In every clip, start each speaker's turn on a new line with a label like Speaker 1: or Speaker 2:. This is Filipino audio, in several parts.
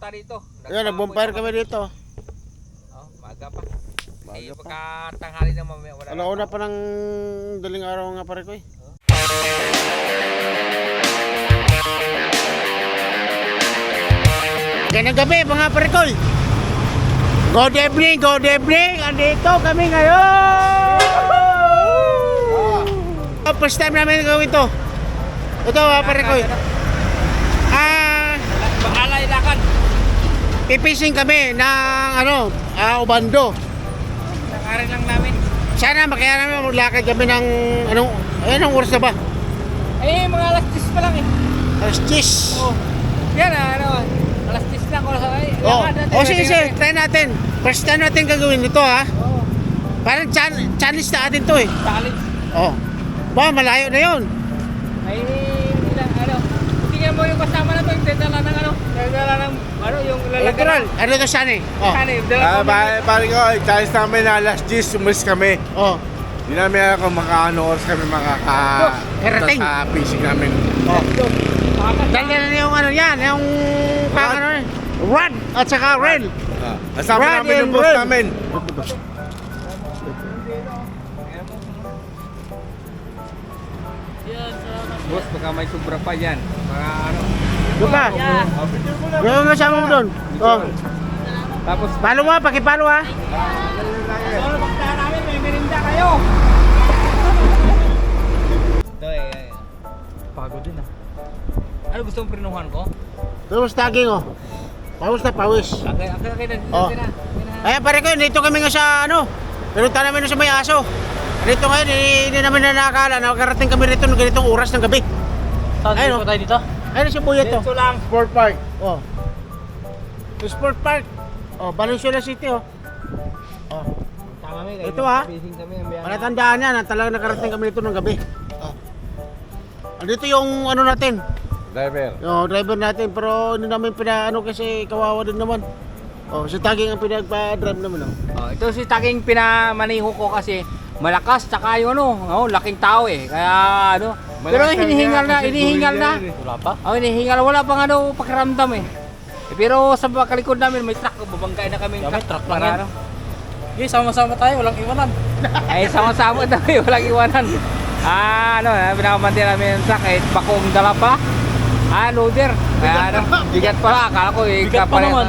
Speaker 1: pumunta dito.
Speaker 2: Ayan, nag-bonfire kami dito.
Speaker 1: Oh, maga pa.
Speaker 2: Maga pa.
Speaker 1: Pagkatanghali na mamaya wala.
Speaker 2: Alauna pa ng daling araw nga pare ko eh. Ganang gabi mga pare ko. Good evening, good evening. Andito kami ngayon. First time namin gawin to. Ito mga pare ko.
Speaker 1: Alay lakad.
Speaker 2: Pipishing kami ng Ubando.
Speaker 1: Nakarin lang namin.
Speaker 2: Sana makaya namin maglakad kami ng anong oras na ba?
Speaker 1: Eh, mga alas 10 pa lang eh.
Speaker 2: Alas 10.
Speaker 1: Oh. Yan alas 10 lang oras ay.
Speaker 2: Sige, try natin. First time natin gagawin ito ha.
Speaker 1: Oh.
Speaker 2: Parang challenge na atin to eh.
Speaker 1: Challenge.
Speaker 2: Oh. Ba, malayo na yun.
Speaker 1: Ay, tingnan mo yung kasama na to, yung dala ng yung lalagyan.
Speaker 2: Natural. Ano to sana eh? Oh.
Speaker 3: Pare ko, challenge namin na alas 10, umalis kami.
Speaker 2: Oh.
Speaker 3: Hindi namin alam kung makakaano oras kami
Speaker 2: Karating.
Speaker 3: sa fishing namin.
Speaker 2: Oh. Dala na yung yan, yung rod at saka rail.
Speaker 3: Kasama
Speaker 2: Rod
Speaker 3: namin yung
Speaker 2: and
Speaker 3: boss
Speaker 2: rail.
Speaker 3: namin.
Speaker 1: Boss, baka may sobra pa yan. Mga
Speaker 2: Doon ka. Yung kasama mo doon. Oh.
Speaker 1: Tapos,
Speaker 2: Palo mo, pakipalo ha.
Speaker 1: basta namin, may merinda kayo. Ito pagod din ah. Ano gusto mong prinuhan ko?
Speaker 2: Tapos tagging oh. Pawis na pawis.
Speaker 1: Okay na.
Speaker 2: Oh. Ayan pare ko, dito kami nga sa pinunta namin sa may aso. Dito ngayon, hindi namin na nakakala. Nakarating kami rito ng ganitong oras ng gabi.
Speaker 1: Saan
Speaker 2: Ayun,
Speaker 1: tayo dito?
Speaker 2: Ayun si Buya to.
Speaker 1: Dito lang.
Speaker 2: Sport Park. Oh. Sa Sport Park. Oh, Valenzuela City oh. Oh.
Speaker 1: Tama kami.
Speaker 2: Ito, ha?
Speaker 1: Fishing kami. Ang
Speaker 2: Palatandaan yan, talagang nakarating kami dito ng gabi. Oh. Andito yung natin.
Speaker 3: Driver.
Speaker 2: Yung driver natin, pero hindi namin kasi kawawa din naman. Oh, si Taging ang pinagpa-drive naman oh.
Speaker 1: Oh, ito si Taging pinamaniho ko kasi malakas tsaka yung laking tao eh. Kaya pero hinihingal na.
Speaker 3: Wala pa?
Speaker 1: Oh, hinihingal, wala pang pakiramdam eh. Pero sa kalikod namin may truck, babanggain na kami.
Speaker 4: May truck lang yan. Okay, sama-sama tayo, walang iwanan.
Speaker 1: Ay, sama-sama tayo, walang iwanan. Pinakamantin namin yung truck eh, bakong dala pa. Loader. Kaya bigat pala, akala ko eh.
Speaker 4: Bigat pa naman.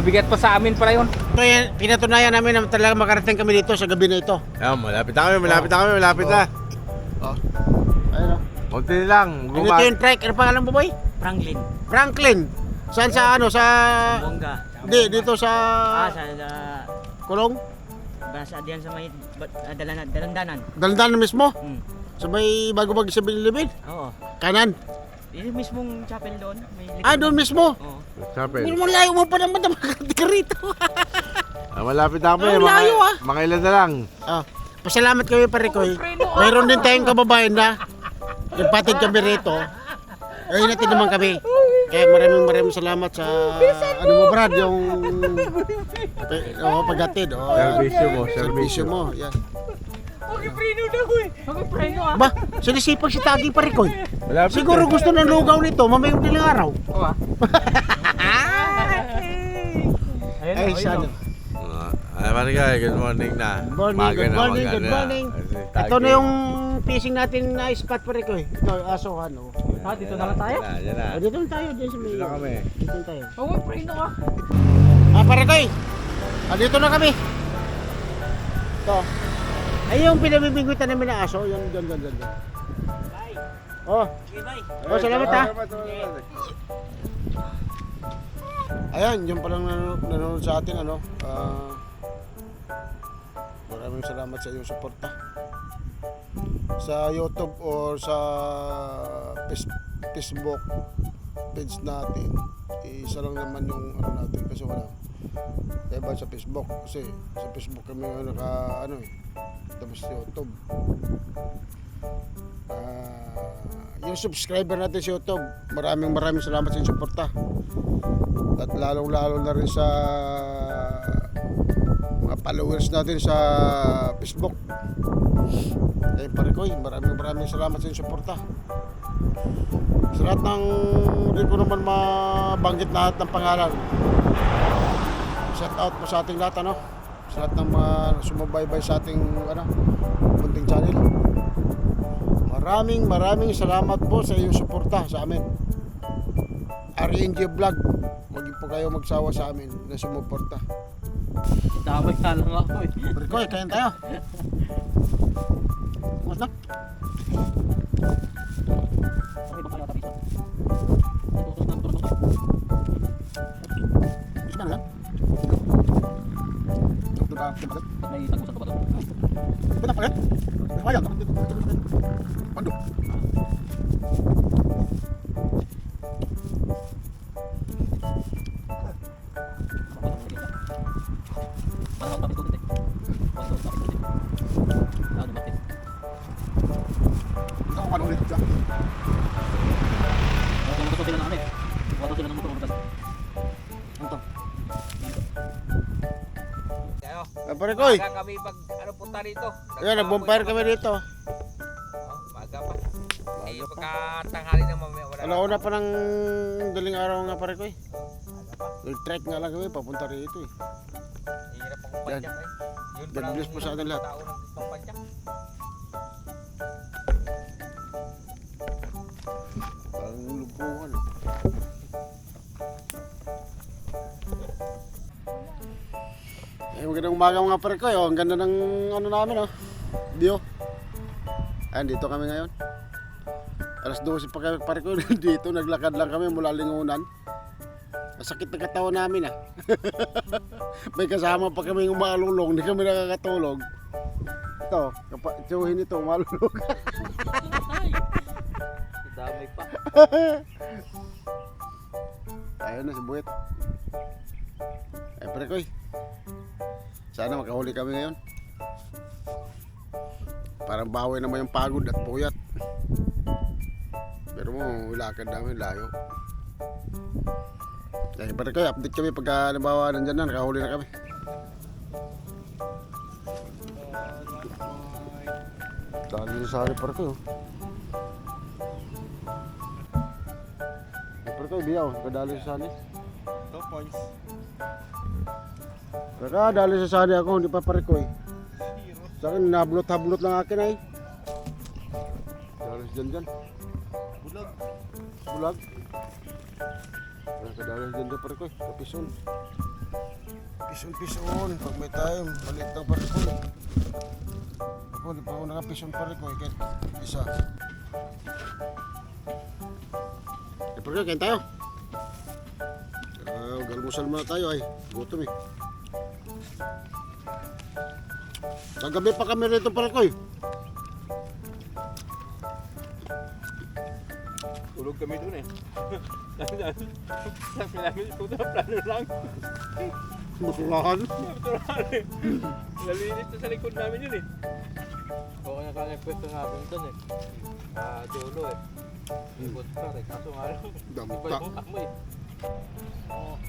Speaker 1: Bigat pa sa amin pala yun.
Speaker 2: So, pinatunayan namin na talaga makarating kami dito sa gabi na ito.
Speaker 3: Ayan, malapit na.
Speaker 2: Oh. Ayun oh.
Speaker 3: Kunti lang.
Speaker 2: Ano ito yung trike? Ano pangalan mo boy?
Speaker 4: Franklin.
Speaker 2: Franklin. Saan sa sa
Speaker 4: Bongga.
Speaker 2: Hindi, dito sa
Speaker 4: Sa
Speaker 2: Kulong?
Speaker 4: basa diyan sa may dalandanan.
Speaker 2: Dalandan mismo?
Speaker 4: Hmm.
Speaker 2: Sa may bago sa Bilibid?
Speaker 4: Oo.
Speaker 2: Kanan?
Speaker 4: Yung mismong chapel doon, may
Speaker 2: Doon mismo?
Speaker 4: Oo.
Speaker 3: Sapin.
Speaker 2: Hindi mo layo mo pa naman na makarating ka rito.
Speaker 3: Malapit na kami.
Speaker 2: Ang layo, ah.
Speaker 3: Mga ilan na lang.
Speaker 2: Pasalamat kami pare ko. Mayroon din tayong kababayan na nagpatid kami rito. Ayun natin naman kami. Kaya maraming salamat sa Brad, yung paghatid. Servisyo mo. Yan.
Speaker 1: Okay, preno na ko eh. Okay, preno ah.
Speaker 2: Ba, sinisipag si Tagi pare ko.
Speaker 3: Malapit
Speaker 2: Siguro gusto ng lugaw nito, mamayong dilang araw.
Speaker 1: Oo ah.
Speaker 2: Ay, sana.
Speaker 3: Pare ka, good morning na.
Speaker 2: Good morning. Ito na yung fishing natin na spot pare ko. Ito, asohan.
Speaker 1: Dito na lang tayo?
Speaker 3: Yan na.
Speaker 2: Dito na tayo, dito sa may.
Speaker 3: Dito na kami.
Speaker 2: Dito na tayo.
Speaker 1: Okay, preno ah.
Speaker 2: Pare ko. Dito na kami. Ito. Ay, yung pinabibingwitan namin na aso, yan. Oh. Salamat ha. Ayan, yung palang nanonood sa atin, maraming salamat sa iyong suporta. Sa YouTube or sa Facebook page natin, isa lang naman yung natin kasi wala. Diba sa Facebook, kasi sa Facebook kami tapos YouTube. Yung subscriber natin sa YouTube, maraming salamat sa inyong suporta. At lalong-lalo na rin sa mga followers natin sa Facebook. Pare ko, maraming salamat sa inyong suporta. Sa lahat ng, hindi ko naman mabanggit lahat ng pangalan. Shout out po sa ating lahat, ano? Sa lahat ng mga sumubaybay sa ating, munting channel. Maraming salamat po sa iyong suporta sa amin. RNG Vlog, huwag po kayo magsawa sa amin na sumuporta.
Speaker 1: Damay ka lang ako eh.
Speaker 2: Berkoy, kain tayo. Mas na? Mas na lang?
Speaker 1: May tagpusan ka ba ito?
Speaker 2: Ito na pala? Ayan. Pando. Ito ang ano ulit dyan. Ito. Pare Koy.
Speaker 1: Maga kami pag punta dito.
Speaker 2: Ayan, nag-bonfire kami dito.
Speaker 1: Maga pa. Eh, pagkatanghali na mamaya wala.
Speaker 2: Alauna pa ng daling araw nga pare Koy. Nag-trek nga lang kami, papunta rito eh.
Speaker 1: Hirap akong
Speaker 2: Yan.
Speaker 1: padyak eh. Yun
Speaker 2: God bless po sa atin lahat.
Speaker 1: tao ng gustong padyak.
Speaker 2: Parang lubuhan. Magandang umaga mga pare Koy. Ang ganda ng namin view. Ayan, dito kami ngayon. Alas 12 pa kami pare Koy. Dito naglakad lang kami mula Lingunan. Masakit na katawan namin May kasama pa kami umalulong. Hindi kami nakakatulog. Ito, tsuhin ito, umalulong.
Speaker 1: Damay pa.
Speaker 2: Ayun na si Buwet. Ay pare Koy. Sana makahuli kami ngayon. Parang bawi naman yung pagod at puyat. Pero mo, lakad namin layo. Kaya pare Koy, update kami pagka nabawa nandyan na, nakahuli na kami. Dali sa sari pare Koy. Pare Koy, biyaw, kadali sa sari.
Speaker 3: 2 points.
Speaker 2: Kaka, dali sa sari ako, hindi pa pare Koy. Sa akin, nablot-hablot lang akin ay. Dali sa dyan.
Speaker 3: Bulag.
Speaker 2: Bulag. Kadali sa dyan pare Koy, kapison. Pison, pag may time, maliit lang pare Koy. Ako, di pa ako nakapison pare Koy, kahit isa. Pare Koy, kain tayo. Galmusal muna tayo ay, gutom eh. Kagabi pa kami rito pare Koy.
Speaker 3: Tulog kami dun eh. Sabi namin, ito na plano lang.
Speaker 2: Masulahan.
Speaker 3: Nalinis na sa likod namin yun eh.
Speaker 1: Oo, kaya pwesto namin doon eh. Dulo eh. Ikot pa rin. Kaso nga lang.
Speaker 2: Damta.
Speaker 1: Mo eh.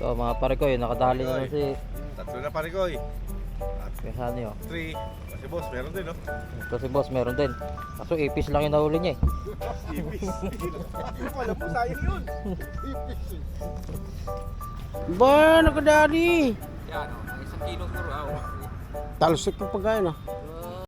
Speaker 1: So mga pare ko, nakadali
Speaker 3: Pare
Speaker 1: naman
Speaker 3: Koy.
Speaker 1: si
Speaker 3: Tatlo na pare Koy.
Speaker 1: Kasani oh.
Speaker 3: 3. Kasi boss, meron din no?
Speaker 1: Ito si boss meron din. Kaso ipis lang yung nahuli niya eh.
Speaker 3: Ibis. Wala po sayang yun.
Speaker 2: Ba, nakadali.
Speaker 1: Yan oh, isang kilo puro ah.
Speaker 2: Talsik yung pagkain